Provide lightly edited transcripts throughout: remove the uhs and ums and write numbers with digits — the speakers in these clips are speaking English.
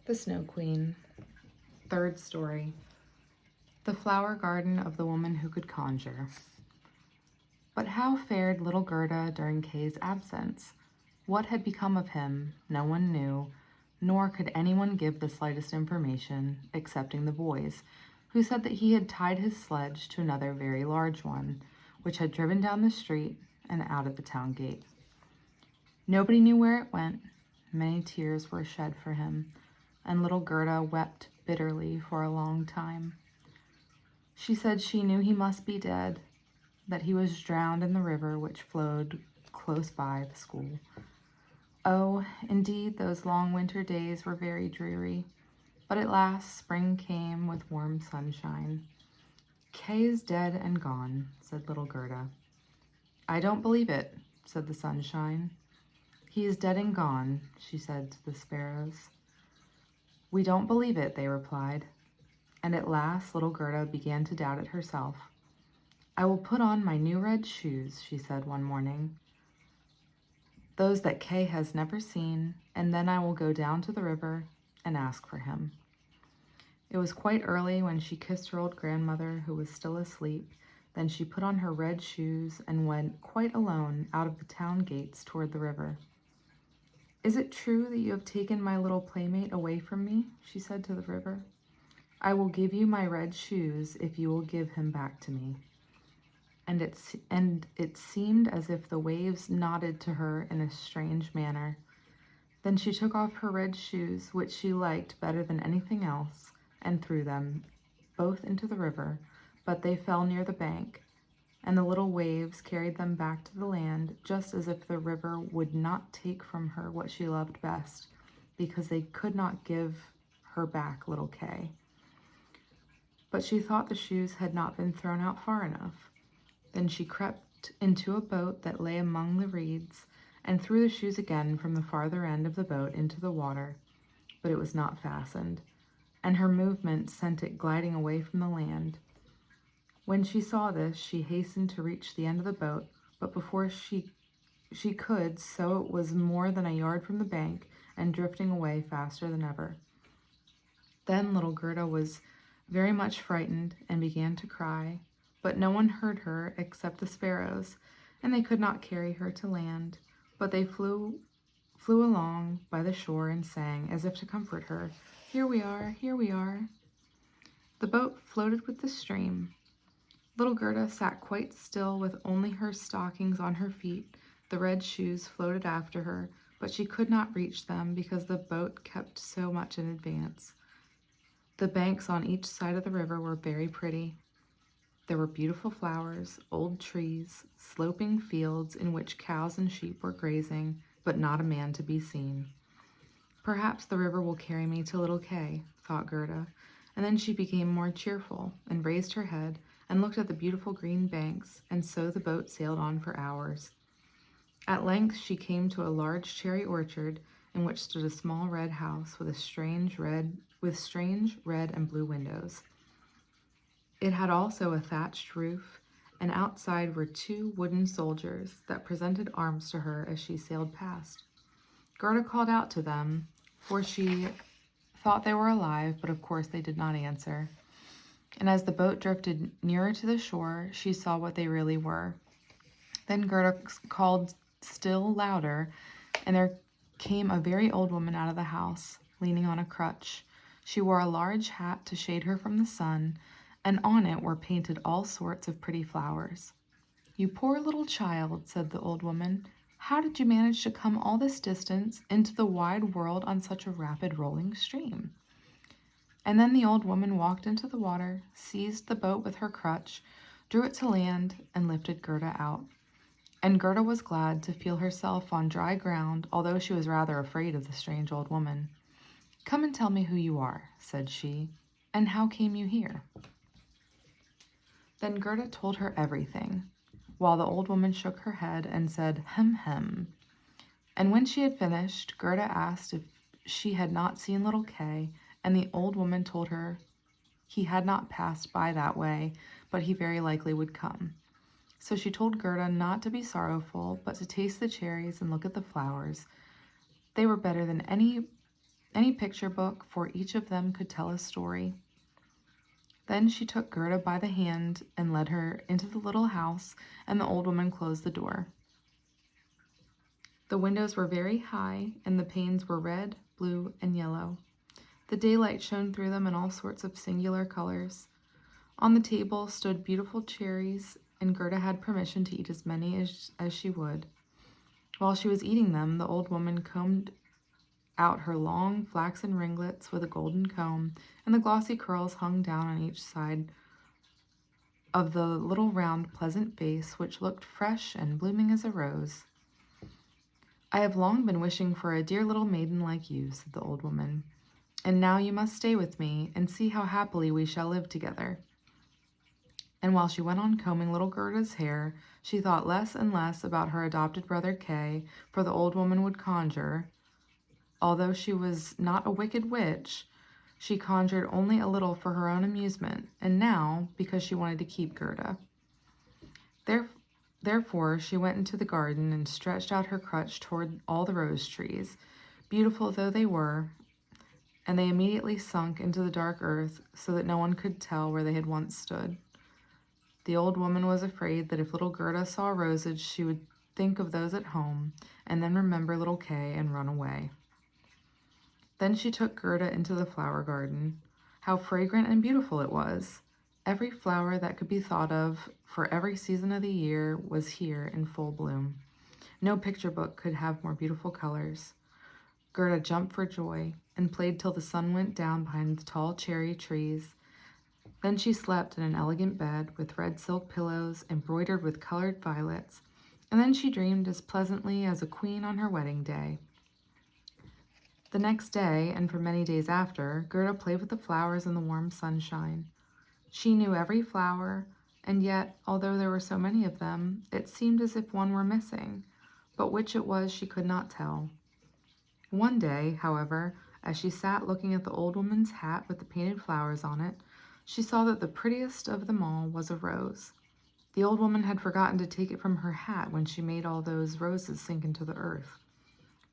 The Snow Queen. Third story. The flower garden of the woman who could conjure. But how fared little Gerda during Kay's absence? What had become of him, no one knew, nor could anyone give the slightest information, excepting the boys, who said that he had tied his sledge to another very large one, which had driven down the street and out at the town gate. Nobody knew where it went. Many tears were shed for him, and little Gerda wept bitterly for a long time. She said she knew he must be dead, that he was drowned in the river which flowed close by the school. Oh, indeed, those long winter days were very dreary, but at last spring came with warm sunshine. Kay is dead and gone, said little Gerda. I don't believe it, said the sunshine. He is dead and gone, she said to the sparrows. We don't believe it, they replied. And at last little Gerda began to doubt it herself. I will put on my new red shoes, she said one morning, those that Kay has never seen, and then I will go down to the river and ask for him. It was quite early when she kissed her old grandmother, who was still asleep. Then she put on her red shoes and went quite alone out of the town gates toward the river. Is it true that you have taken my little playmate away from me? She said to the river. I will give you my red shoes if you will give him back to me. And it seemed as if the waves nodded to her in a strange manner. Then she took off her red shoes, which she liked better than anything else, and threw them both into the river, but they fell near the bank, and the little waves carried them back to the land, just as if the river would not take from her what she loved best, because they could not give her back little Kay. But she thought the shoes had not been thrown out far enough. Then she crept into a boat that lay among the reeds and threw the shoes again from the farther end of the boat into the water, but it was not fastened, and her movement sent it gliding away from the land. When she saw this, she hastened to reach the end of the boat, but before she could, so it was more than a yard from the bank and drifting away faster than ever. Then little Gerda was very much frightened and began to cry, but no one heard her except the sparrows, and they could not carry her to land, but they flew along by the shore and sang, as if to comfort her, Here we are, here we are. The boat floated with the stream. Little Gerda sat quite still with only her stockings on her feet. The red shoes floated after her, but she could not reach them because the boat kept so much in advance. The banks on each side of the river were very pretty. There were beautiful flowers, old trees, sloping fields in which cows and sheep were grazing, but not a man to be seen. Perhaps the river will carry me to little Kay, thought Gerda, and then she became more cheerful and raised her head and looked at the beautiful green banks, and so the boat sailed on for hours. At length she came to a large cherry orchard in which stood a small red house with strange red and blue windows. It had also a thatched roof, and outside were 2 wooden soldiers that presented arms to her as she sailed past. Gerda called out to them, for she thought they were alive, but of course they did not answer. And as the boat drifted nearer to the shore, she saw what they really were. Then Gerda called still louder, and there came a very old woman out of the house, leaning on a crutch. She wore a large hat to shade her from the sun, and on it were painted all sorts of pretty flowers. You poor little child, said the old woman, how did you manage to come all this distance into the wide world on such a rapid rolling stream? And then the old woman walked into the water, seized the boat with her crutch, drew it to land, and lifted Gerda out. And Gerda was glad to feel herself on dry ground, although she was rather afraid of the strange old woman. Come and tell me who you are, said she, and how came you here? Then Gerda told her everything, while the old woman shook her head and said, Hem, hem. And when she had finished, Gerda asked if she had not seen little Kay, and the old woman told her he had not passed by that way, but he very likely would come. So she told Gerda not to be sorrowful, but to taste the cherries and look at the flowers. They were better than Any picture book for each of them could tell a story. Then she took Gerda by the hand and led her into the little house, and the old woman closed the door. The windows were very high, and the panes were red, blue, and yellow. The daylight shone through them in all sorts of singular colors. On the table stood beautiful cherries, and Gerda had permission to eat as many as she would. While she was eating them, the old woman combed out her long flaxen ringlets with a golden comb, and the glossy curls hung down on each side of the little round pleasant face, which looked fresh and blooming as a rose. "I have long been wishing for a dear little maiden like you," said the old woman, "and now you must stay with me and see how happily we shall live together." And while she went on combing little Gerda's hair, she thought less and less about her adopted brother Kay, for the old woman would conjure. Although she was not a wicked witch, she conjured only a little for her own amusement, and now because she wanted to keep Gerda. Therefore, she went into the garden and stretched out her crutch toward all the rose trees, beautiful though they were, and they immediately sunk into the dark earth so that no one could tell where they had once stood. The old woman was afraid that if little Gerda saw roses, she would think of those at home, and then remember little Kay and run away. Then she took Gerda into the flower garden. How fragrant and beautiful it was! Every flower that could be thought of for every season of the year was here in full bloom. No picture book could have more beautiful colors. Gerda jumped for joy and played till the sun went down behind the tall cherry trees. Then she slept in an elegant bed with red silk pillows embroidered with colored violets, and then she dreamed as pleasantly as a queen on her wedding day. The next day, and for many days after, Gerda played with the flowers in the warm sunshine. She knew every flower, and yet, although there were so many of them, it seemed as if one were missing, but which it was she could not tell. One day, however, as she sat looking at the old woman's hat with the painted flowers on it, she saw that the prettiest of them all was a rose. The old woman had forgotten to take it from her hat when she made all those roses sink into the earth.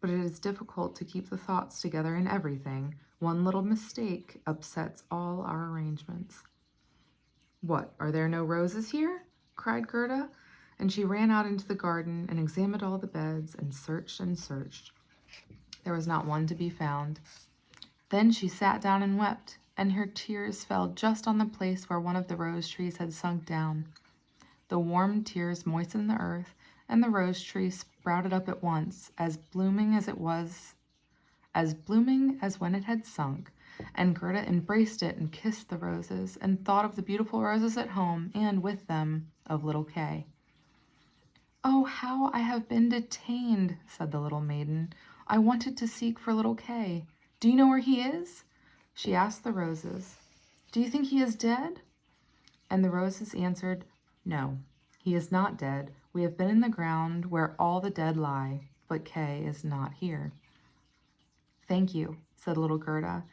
But it is difficult to keep the thoughts together in everything. One little mistake upsets all our arrangements. "What, are there no roses here?" cried Gerda, and she ran out into the garden and examined all the beds and searched and searched. There was not one to be found. Then she sat down and wept, and her tears fell just on the place where one of the rose trees had sunk down. The warm tears moistened the earth, and the rose tree sprouted up at once, as blooming as when it had sunk, and Gerda embraced it and kissed the roses, and thought of the beautiful roses at home, and with them of little Kay. "Oh, how I have been detained," said the little maiden. "I wanted to seek for little Kay. Do you know where he is?" She asked the roses. "Do you think he is dead?" And the roses answered, "No, he is not dead. We have been in the ground where all the dead lie, but Kay is not here." "Thank you," said little Gerda,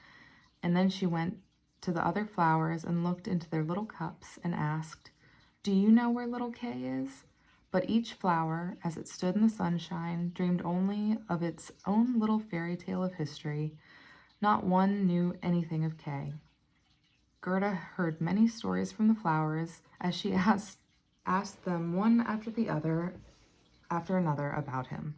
and then she went to the other flowers and looked into their little cups and asked, "Do you know where little Kay is?" But each flower, as it stood in the sunshine, dreamed only of its own little fairy tale of history. Not one knew anything of Kay. Gerda heard many stories from the flowers as she asked them one after another about him.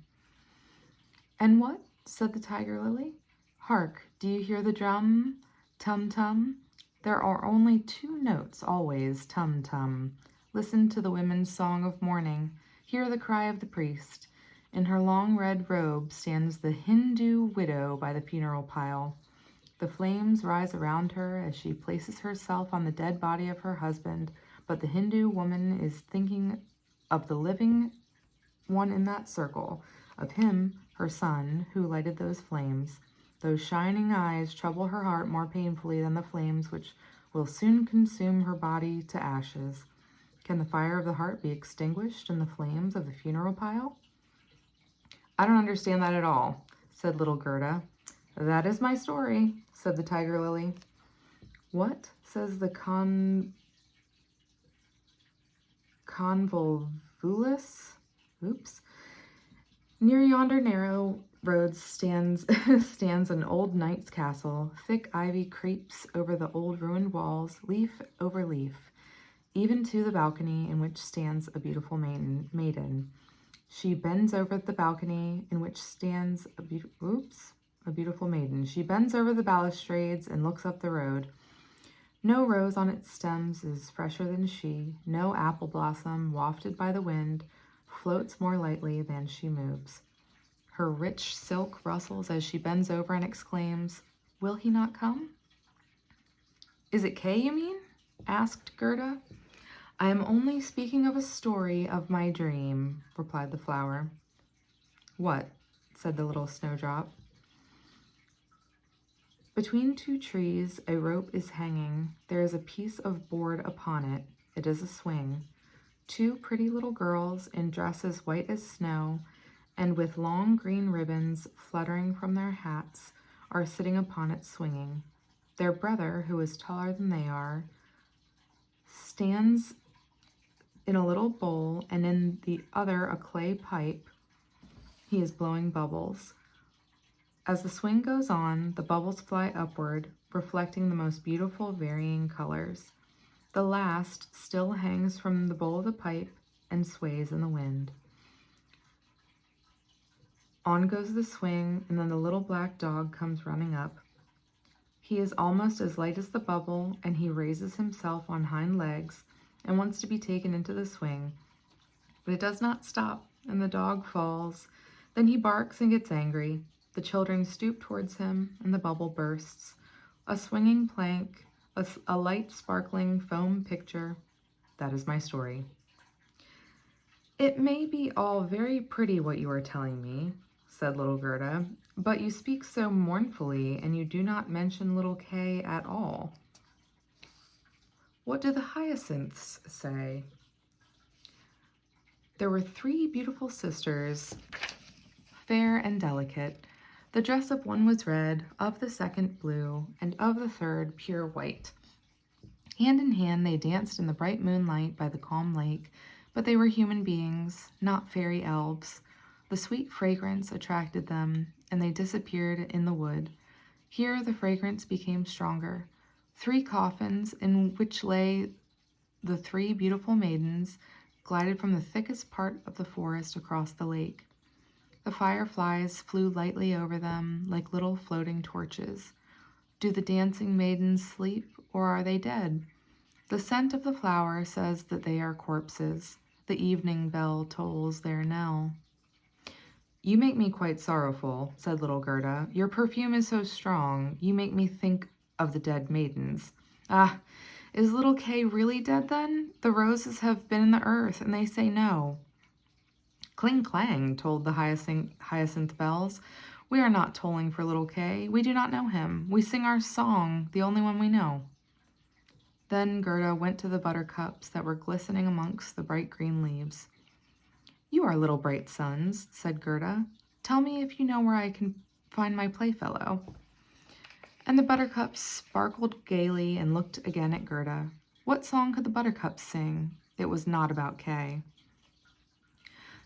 "And what?" said the tiger lily. "Hark, do you hear the drum? Tum-tum. There are only two notes always, tum-tum. Listen to the women's song of mourning. Hear the cry of the priest. In her long red robe stands the Hindu widow by the funeral pile. The flames rise around her as she places herself on the dead body of her husband, but the Hindu woman is thinking of the living one in that circle, of him, her son, who lighted those flames. Those shining eyes trouble her heart more painfully than the flames which will soon consume her body to ashes. Can the fire of the heart be extinguished in the flames of the funeral pile?" "I don't understand that at all," said little Gerda. "That is my story," said the tiger lily. "What?" says the convolvulus. Oops. "Near yonder narrow road stands stands an old knight's castle. Thick ivy creeps over the old ruined walls, leaf over leaf, even to the balcony in which stands a beautiful maiden. She bends over the balcony in which stands a beautiful maiden. She bends over the balustrades and looks up the road. No rose on its stems is fresher than she. No apple blossom, wafted by the wind, floats more lightly than she moves. Her rich silk rustles as she bends over and exclaims, "Will he not come?" "Is it Kay, you mean?" asked Gerda. "I am only speaking of a story of my dream," replied the flower. "What?" said the little snowdrop. "Between two trees a rope is hanging. There is a piece of board upon it. It is a swing. Two pretty little girls in dresses white as snow and with long green ribbons fluttering from their hats are sitting upon it swinging. Their brother, who is taller than they are, stands in a little bowl, and in the other a clay pipe. He is blowing bubbles. As the swing goes on, the bubbles fly upward, reflecting the most beautiful varying colors. The last still hangs from the bowl of the pipe and sways in the wind. On goes the swing, and then the little black dog comes running up. He is almost as light as the bubble, and he raises himself on hind legs and wants to be taken into the swing. But it does not stop, and the dog falls. Then he barks and gets angry. The children stoop towards him, and the bubble bursts. A swinging plank, a light sparkling foam picture. That is my story. "It may be all very pretty what you are telling me," said little Gerda, "but you speak so mournfully, and you do not mention little Kay at all. What do the hyacinths say?" "There were 3 beautiful sisters, fair and delicate. The dress of one was red, of the second blue, and of the third pure white. Hand in hand they danced in the bright moonlight by the calm lake, but they were human beings, not fairy elves. The sweet fragrance attracted them, and they disappeared in the wood. Here the fragrance became stronger. 3 coffins, in which lay the 3 beautiful maidens, glided from the thickest part of the forest across the lake. The fireflies flew lightly over them like little floating torches. Do the dancing maidens sleep, or are they dead? The scent of the flower says that they are corpses. The evening bell tolls their knell." "You make me quite sorrowful," said little Gerda. "Your perfume is so strong. You make me think of the dead maidens." "Ah, is little Kay really dead then? The roses have been in the earth, and they say no." "Cling clang," told the hyacinth bells. "We are not tolling for little Kay. We do not know him. We sing our song, the only one we know." Then Gerda went to the buttercups that were glistening amongst the bright green leaves. "You are little bright suns," said Gerda. "Tell me if you know where I can find my playfellow." And the buttercups sparkled gaily and looked again at Gerda. What song could the buttercups sing? It was not about Kay.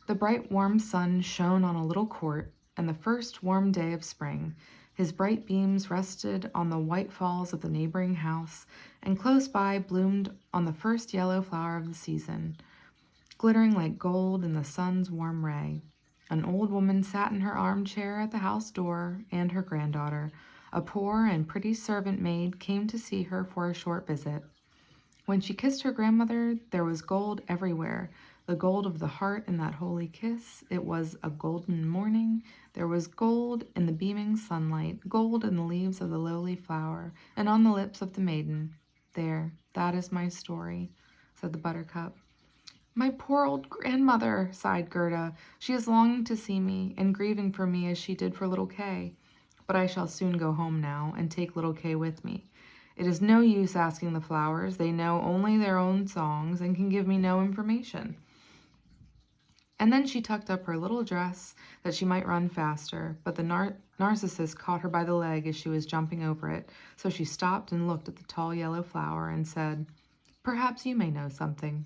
The bright warm sun shone on a little court, and the first warm day of spring. His bright beams rested on the white falls of the neighboring house, and close by bloomed on the first yellow flower of the season, glittering like gold in the sun's warm ray. An old woman sat in her armchair at the house door, and her granddaughter, a poor and pretty servant maid, came to see her for a short visit. When she kissed her grandmother, there was gold everywhere, the gold of the heart in that holy kiss. It was a golden morning. There was gold in the beaming sunlight, gold in the leaves of the lowly flower, and on the lips of the maiden. "There, that is my story," said the buttercup. "My poor old grandmother," sighed Gerda. "She is longing to see me and grieving for me as she did for little Kay. But I shall soon go home now and take little Kay with me. It is no use asking the flowers. They know only their own songs and can give me no information." And then she tucked up her little dress that she might run faster, but the narcissus caught her by the leg as she was jumping over it, so she stopped and looked at the tall yellow flower and said, "Perhaps you may know something."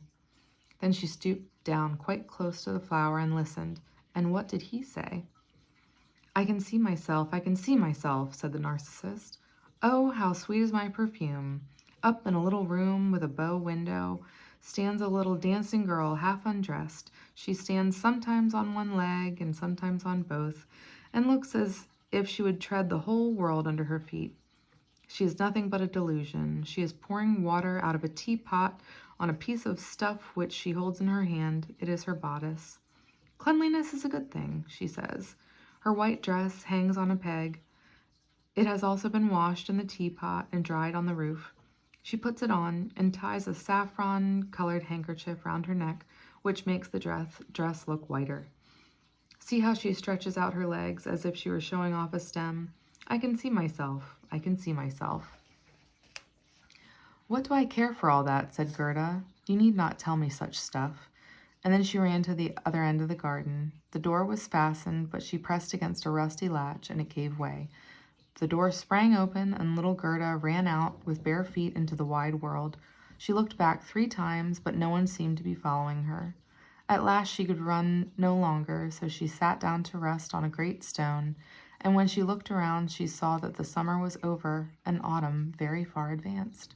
Then she stooped down quite close to the flower and listened. And what did he say? I can see myself, I can see myself, said the narcissist. Oh, how sweet is my perfume. Up in a little room with a bow window stands a little dancing girl, half undressed. She stands sometimes on one leg and sometimes on both, and looks as if she would tread the whole world under her feet. She is nothing but a delusion. She is pouring water out of a teapot on a piece of stuff which she holds in her hand. It is her bodice. Cleanliness is a good thing, she says. Her white dress hangs on a peg. It has also been washed in the teapot and dried on the roof. She puts it on and ties a saffron-colored handkerchief round her neck, which makes the dress look whiter. See how she stretches out her legs as if she were showing off a stem. I can see myself. I can see myself. What do I care for all that, said Gerda. You need not tell me such stuff. And then she ran to the other end of the garden. The door was fastened, but she pressed against a rusty latch, and it gave way. The door sprang open, and little Gerda ran out with bare feet into the wide world. She looked back 3 times, but no one seemed to be following her. At last she could run no longer, so she sat down to rest on a great stone, and when she looked around, she saw that the summer was over and autumn very far advanced.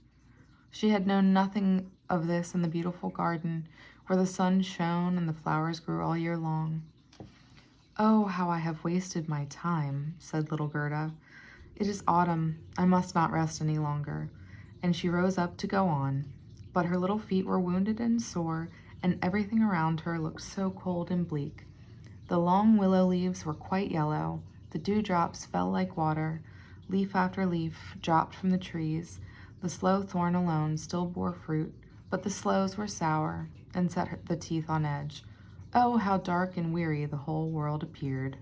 She had known nothing of this in the beautiful garden, where the sun shone and the flowers grew all year long. Oh, how I have wasted my time, said little Gerda. It is autumn. I must not rest any longer. And she rose up to go on. But her little feet were wounded and sore, and everything around her looked so cold and bleak. The long willow leaves were quite yellow. The dewdrops fell like water. Leaf after leaf dropped from the trees. The sloe thorn alone still bore fruit, but the sloes were sour and set the teeth on edge. Oh, how dark and weary the whole world appeared.